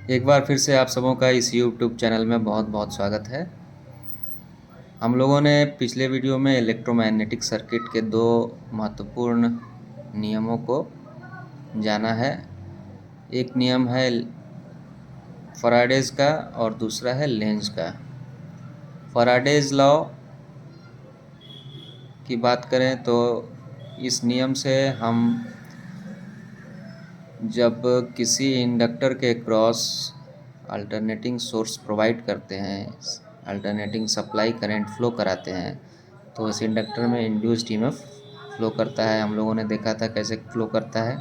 एक बार फिर से आप सबों का इस YouTube चैनल में बहुत बहुत स्वागत है। हम लोगों ने पिछले वीडियो में इलेक्ट्रोमैग्नेटिक सर्किट के दो महत्वपूर्ण नियमों को जाना है। एक नियम है फैराडेज का और दूसरा है लेंज का। फैराडेज लॉ की बात करें तो इस नियम से हम जब किसी इंडक्टर के क्रॉस अल्टरनेटिंग सोर्स प्रोवाइड करते हैं, अल्टरनेटिंग सप्लाई करंट फ्लो कराते हैं, तो इस इंडक्टर में इंड्यूस्ड ईएमएफ फ्लो करता है। हम लोगों ने देखा था कैसे फ्लो करता है।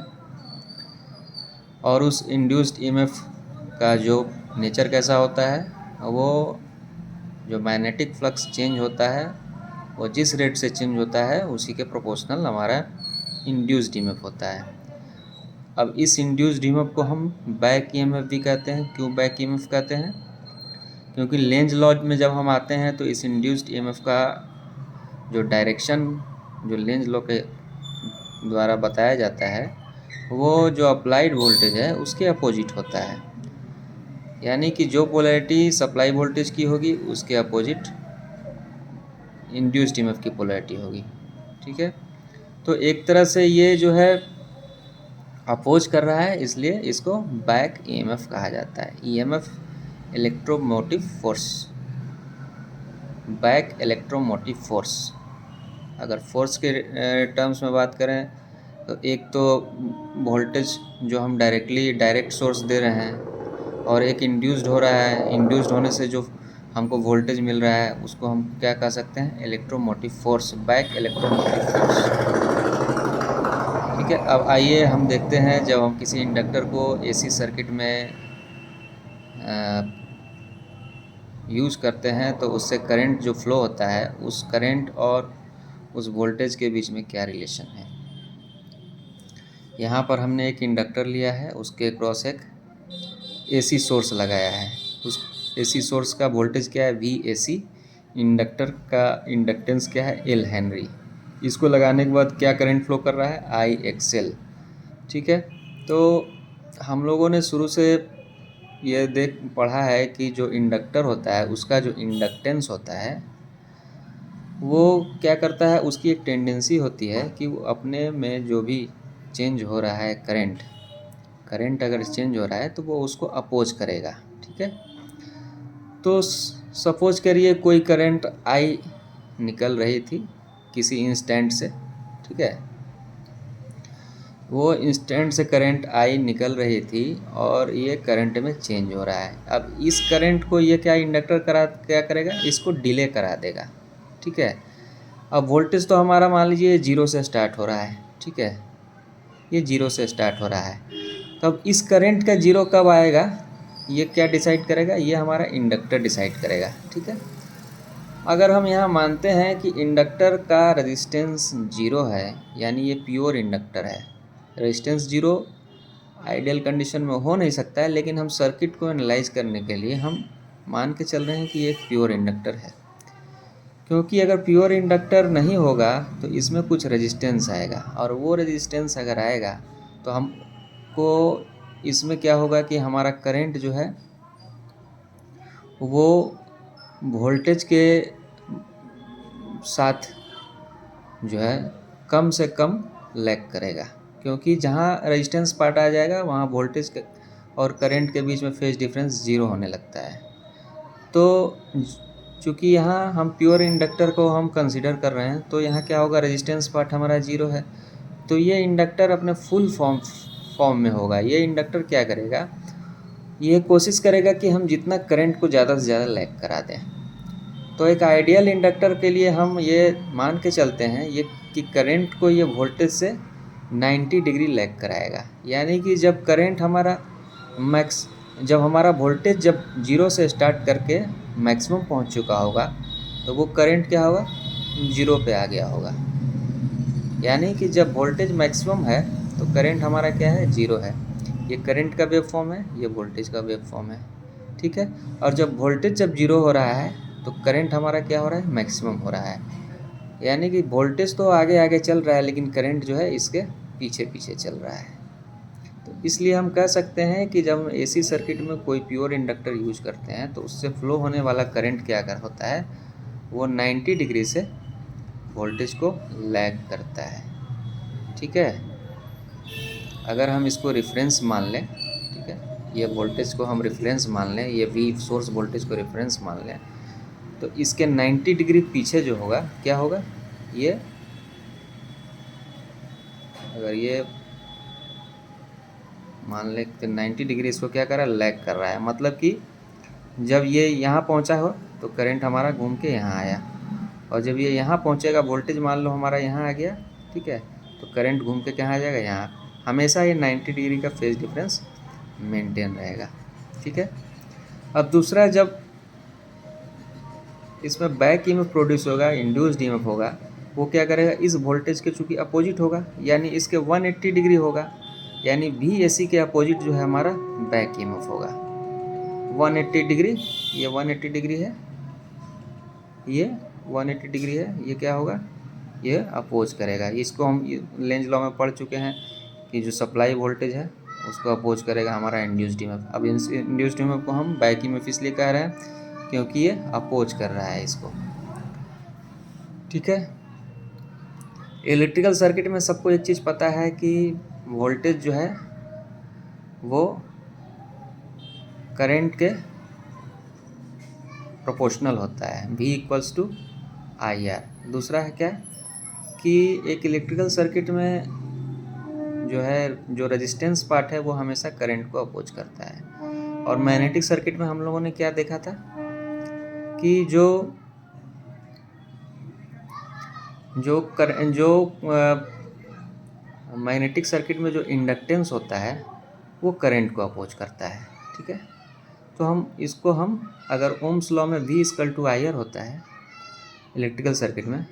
और उस इंड्यूस्ड ईएमएफ का जो नेचर कैसा होता है, वो जो मैग्नेटिक फ्लक्स चेंज होता है वो जिस रेट से चेंज होता है उसी के प्रोपोर्शनल हमारा इंड्यूस्ड ईएमएफ होता है। अब इस इंड्यूस्ड ईएमएफ को हम बैक ईएमएफ भी कहते हैं। क्यों बैक ईएमएफ कहते हैं? क्योंकि लेंज लॉ में जब हम आते हैं तो इस इंड्यूस्ड ईएमएफ का जो डायरेक्शन जो लेंज लॉ के द्वारा बताया जाता है वो जो अप्लाइड वोल्टेज है उसके अपोजिट होता है। यानी कि जो पोलैरिटी सप्लाई वोल्टेज की होगी उसके अपोजिट इंड्यूस्ड ईएमएफ की पोलैरिटी होगी। ठीक है, तो एक तरह से ये जो है अपोज कर रहा है, इसलिए इसको बैक ईएमएफ कहा जाता है। EMF electromotive force, back electromotive force. अगर फोर्स के टर्म्स में बात करें तो एक तो वोल्टेज जो हम डायरेक्ट सोर्स दे रहे हैं और एक इंड्यूस्ड हो रहा है, इंड्यूस्ड होने से जो हमको वोल्टेज मिल रहा है उसको हम क्या कह सकते हैं? Electromotive force, back electromotive force. ठीक है, अब आइए हम देखते हैं जब हम किसी इंडक्टर को एसी सर्किट में यूज़ करते हैं तो उससे करंट जो फ्लो होता है उस करंट और उस वोल्टेज के बीच में क्या रिलेशन है। यहाँ पर हमने एक इंडक्टर लिया है, उसके क्रॉस एक एसी सोर्स लगाया है। उस एसी सोर्स का वोल्टेज क्या है? VAC। इंडक्टर का इंडक्टेंस क्या है? L Henry. इसको लगाने के बाद क्या करंट फ्लो कर रहा है? IXL। ठीक है, तो हम लोगों ने शुरू से ये पढ़ा है कि जो इंडक्टर होता है उसका जो इंडक्टेंस होता है वो क्या करता है, उसकी एक टेंडेंसी होती है कि वो अपने में जो भी चेंज हो रहा है करंट अगर चेंज हो रहा है तो वो उसको अपोज करेगा। ठीक है, तो सपोज करिए कोई करंट आई निकल रही थी किसी इंस्टेंट से। ठीक है, वो इंस्टेंट से करंट आई निकल रही थी और ये करंट में चेंज हो रहा है। अब इस करंट को ये क्या इंडक्टर क्या करेगा? इसको डिले करा देगा। ठीक है, अब वोल्टेज तो हमारा मान लीजिए 0 से स्टार्ट हो रहा है। ठीक है, ये 0 से स्टार्ट हो रहा है। तो अब इस करंट का 0 कब आएगा ये क्या डिसाइड करेगा? ये हमारा इंडक्टर डिसाइड करेगा। ठीक है, अगर हम यहाँ मानते हैं कि इंडक्टर का रेजिस्टेंस 0 है, यानी ये प्योर इंडक्टर है। रेजिस्टेंस 0 आइडियल कंडीशन में हो नहीं सकता है, लेकिन हम सर्किट को एनालाइज करने के लिए हम मान के चल रहे हैं कि ये एक प्योर इंडक्टर है। क्योंकि अगर प्योर इंडक्टर नहीं होगा तो इसमें कुछ रेजिस्टेंस आएगा, और वो रेजिस्टेंस अगर आएगा तो हमको इसमें क्या होगा कि हमारा करंट जो है वो वोल्टेज के साथ जो है कम से कम लैग करेगा। क्योंकि जहाँ रेजिस्टेंस पार्ट आ जाएगा वहाँ वोल्टेज और करंट के बीच में फेज डिफरेंस 0 होने लगता है। तो चूँकि यहाँ हम प्योर इंडक्टर को हम कंसीडर कर रहे हैं तो यहाँ क्या होगा? रेजिस्टेंस पार्ट हमारा 0 है, तो ये इंडक्टर अपने फुल फॉर्म में होगा। ये इंडक्टर क्या करेगा? ये कोशिश करेगा कि हम जितना करंट को ज़्यादा से ज़्यादा लैग करा दें। तो एक आइडियल इंडक्टर के लिए हम ये मान के चलते हैं ये कि करंट को ये वोल्टेज से 90 डिग्री लैग कराएगा। यानी कि जब करंट हमारा जब हमारा वोल्टेज जब 0 से स्टार्ट करके मैक्सिमम पहुंच चुका होगा तो वो करंट क्या होगा? 0 पे आ गया होगा। यानी कि जब वोल्टेज मैक्सिमम है तो करंट हमारा क्या है? 0 है। ये करंट का वेव फॉर्म है, ये वोल्टेज का वेव फॉर्म है। ठीक है, और जब वोल्टेज जब 0 हो रहा है तो करंट हमारा क्या हो रहा है? मैक्सिमम हो रहा है। यानी कि वोल्टेज तो आगे आगे चल रहा है लेकिन करंट जो है इसके पीछे पीछे चल रहा है। तो इसलिए हम कह सकते हैं कि जब हम एसी सर्किट में कोई प्योर इंडक्टर यूज करते हैं तो उससे फ्लो होने वाला करंट क्या कर होता है, वो 90 डिग्री से वोल्टेज को लैग करता है। ठीक है, अगर हम इसको रेफरेंस मान लें, ठीक है, ये वोल्टेज को हम रेफरेंस मान लें, ये वी सोर्स वोल्टेज को रेफरेंस मान लें, तो इसके 90 डिग्री पीछे जो होगा क्या होगा, ये अगर ये मान लें तो 90 डिग्री इसको क्या कर रहा है, लैग कर रहा है। मतलब कि जब ये यहाँ पहुँचा हो तो करंट हमारा घूम के यहाँ आया, और जब ये यहाँ पहुँचेगा, वोल्टेज मान लो हमारा यहाँ आ गया, ठीक है, तो करंट घूम के कहाँ आ जाएगा, यहाँ। हमेशा ये 90 डिग्री का फेज डिफरेंस मेंटेन रहेगा। ठीक है, अब दूसरा, जब इसमें बैक ईएमएफ प्रोड्यूस होगा, इंड्यूस्ड ईएमएफ होगा, वो क्या करेगा, इस वोल्टेज के चूँकि अपोजिट होगा, यानी इसके 180 डिग्री होगा, यानी VAC के अपोजिट जो है हमारा बैक ईएमएफ होगा 180 डिग्री। ये 180 डिग्री है, ये 180 डिग्री है, ये क्या होगा, ये अपोज करेगा। इसको हम लेंज लॉ में पढ़ चुके हैं कि जो सप्लाई वोल्टेज है उसको अपोज करेगा हमारा इंड्यूस्ड ईएमएफ। अब इंड्यूस्ड ईएमएफ को हम बैक ईएमएफ इसलिए कह रहे हैं क्योंकि ये अपोज कर रहा है इसको। ठीक है, इलेक्ट्रिकल सर्किट में सबको एक चीज़ पता है कि वोल्टेज जो है वो करंट के प्रोपोर्शनल होता है, V = IR। दूसरा है क्या कि एक इलेक्ट्रिकल सर्किट में जो है, जो रेजिस्टेंस पार्ट है वो हमेशा करंट को अपोज करता है। और मैग्नेटिक सर्किट में हम लोगों ने क्या देखा था कि जो मैग्नेटिक सर्किट में जो इंडक्टेंस होता है वो करंट को अपोज करता है। ठीक है, तो हम अगर ओम्स लॉ में V = IR होता है इलेक्ट्रिकल सर्किट में,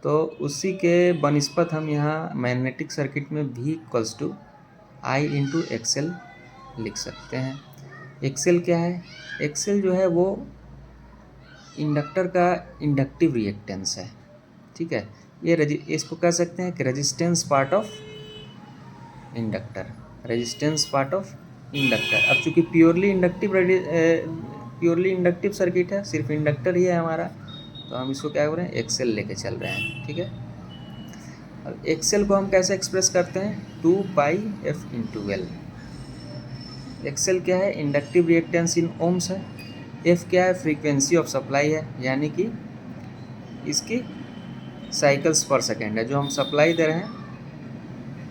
तो उसी के बनिस्पत हम यहाँ मैग्नेटिक सर्किट में V = I × XL लिख सकते हैं। XL क्या है, XL जो है वो इंडक्टर का इंडक्टिव रिएक्टेंस है। ठीक है, ये इसको कह सकते हैं कि resistance part of inductor, resistance part of inductor. अब चूँकि प्योरली इंडक्टिव सर्किट है, सिर्फ इंडक्टर ही है हमारा, तो हम इसको क्या कर रहे हैं, XL लेके चल रहे हैं। ठीक है, अब XL को हम कैसे एक्सप्रेस करते हैं, 2πf × L। XL क्या है, इंडक्टिव रिएक्टेंस इन ओम्स है। F क्या है, फ्रीक्वेंसी ऑफ सप्लाई है, यानी कि इसकी साइकिल्स पर सेकेंड है, जो हम सप्लाई दे रहे हैं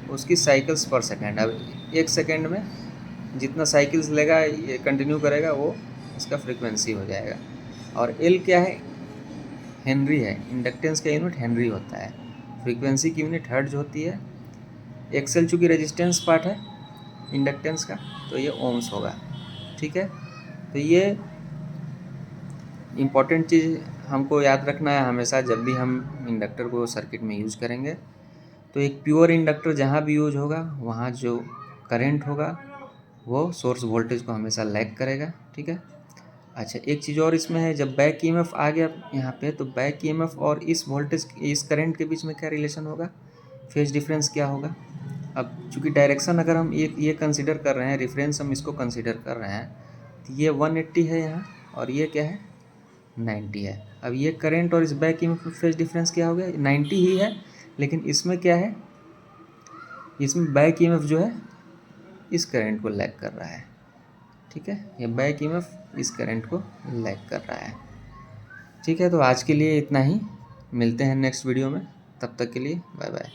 उसकी साइकिल्स पर सेकेंड। अब 1 सेकेंड में जितना साइकिल्स लेगा, ये कंटिन्यू करेगा, वो इसका फ्रीक्वेंसी हो जाएगा। और L क्या है, हेनरी है, इंडक्टेंस का यूनिट हेनरी होता है, फ्रीक्वेंसी की यूनिट हर्ट्ज होती है। XL चूँकि रेजिस्टेंस पार्ट है इंडक्टेंस का, तो ये ओम्स होगा। ठीक है, तो ये इम्पॉर्टेंट चीज़ हमको याद रखना है हमेशा जब भी हम इंडक्टर को सर्किट में यूज़ करेंगे। तो एक प्योर इंडक्टर जहाँ भी यूज होगा वहाँ जो करंट होगा वो सोर्स वोल्टेज को हमेशा लैग करेगा। ठीक है, अच्छा एक चीज़ और इसमें है, जब बैक ईएमएफ आ गया यहाँ पे, तो बैक ईएमएफ और इस वोल्टेज, इस करंट के बीच में क्या रिलेशन होगा, फेज डिफरेंस क्या होगा। अब चूँकि डायरेक्शन अगर हम ये कंसिडर कर रहे हैं, रेफरेंस हम इसको कंसिडर कर रहे हैं, तो ये 180 है यहाँ, और ये क्या है, 90 है। अब ये करंट और इस बैक ईएमएफ में फेज डिफरेंस क्या हो गया, 90 ही है, लेकिन इसमें क्या है, इसमें बैक ईएमएफ जो है इस करंट को लैग कर रहा है। ठीक है, ये बैक ईएमएफ इस करंट को लैग कर रहा है। ठीक है, तो आज के लिए इतना ही, मिलते हैं नेक्स्ट वीडियो में, तब तक के लिए बाय बाय।